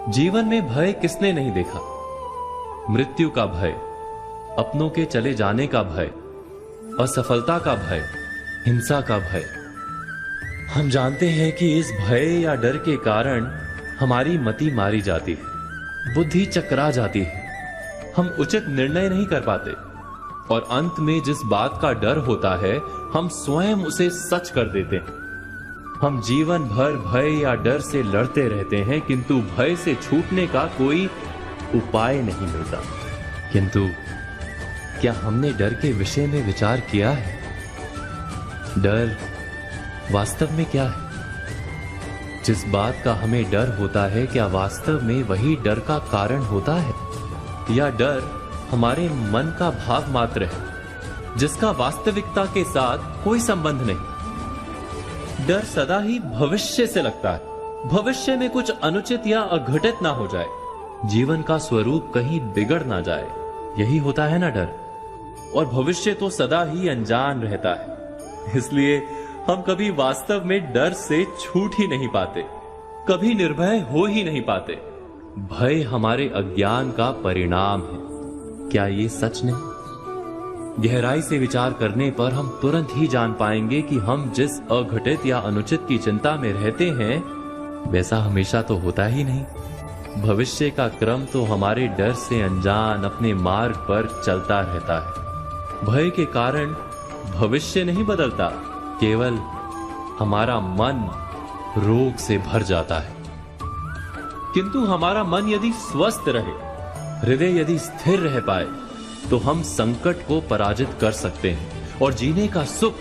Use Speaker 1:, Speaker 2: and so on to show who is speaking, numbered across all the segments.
Speaker 1: जीवन में भय किसने नहीं देखा। मृत्यु का भय, अपनों के चले जाने का भय, असफलता का भय, हिंसा का भय। हम जानते हैं कि इस भय या डर के कारण हमारी मति मारी जाती है, बुद्धि चकरा जाती है, हम उचित निर्णय नहीं कर पाते और अंत में जिस बात का डर होता है हम स्वयं उसे सच कर देते हैं। हम जीवन भर भय या डर से लड़ते रहते हैं, किंतु भय से छूटने का कोई उपाय नहीं मिलता। किंतु क्या हमने डर के विषय में विचार किया है? डर वास्तव में क्या है? जिस बात का हमें डर होता है, क्या वास्तव में वही डर का कारण होता है, या डर हमारे मन का भाव मात्र है जिसका वास्तविकता के साथ कोई संबंध नहीं? डर सदा ही भविष्य से लगता है, भविष्य में कुछ अनुचित या अघटित ना हो जाए, जीवन का स्वरूप कहीं बिगड़ ना जाए, यही होता है ना डर। और भविष्य तो सदा ही अनजान रहता है, इसलिए हम कभी वास्तव में डर से छूट ही नहीं पाते, कभी निर्भय हो ही नहीं पाते। भय हमारे अज्ञान का परिणाम है, क्या ये सच नहीं? गहराई से विचार करने पर हम तुरंत ही जान पाएंगे कि हम जिस अघटित या अनुचित की चिंता में रहते हैं वैसा हमेशा तो होता ही नहीं। भविष्य का क्रम तो हमारे डर से अनजान अपने मार्ग पर चलता रहता है। भय के कारण भविष्य नहीं बदलता, केवल हमारा मन रोग से भर जाता है। किंतु हमारा मन यदि स्वस्थ रहे, हृदय यदि स्थिर रह पाए, तो हम संकट को पराजित कर सकते हैं और जीने का सुख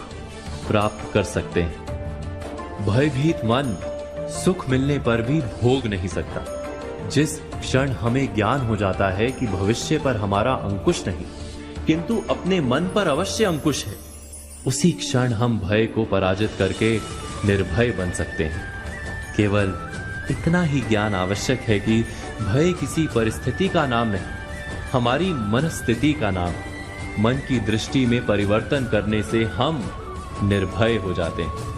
Speaker 1: प्राप्त कर सकते हैं। भयभीत मन सुख मिलने पर भी भोग नहीं सकता। जिस क्षण हमें ज्ञान हो जाता है कि भविष्य पर हमारा अंकुश नहीं किंतु अपने मन पर अवश्य अंकुश है, उसी क्षण हम भय को पराजित करके निर्भय बन सकते हैं। केवल इतना ही ज्ञान आवश्यक है कि भय किसी परिस्थिति का नाम नहीं, हमारी मनस्थिति का नाम। मन की दृष्टि में परिवर्तन करने से हम निर्भय हो जाते हैं।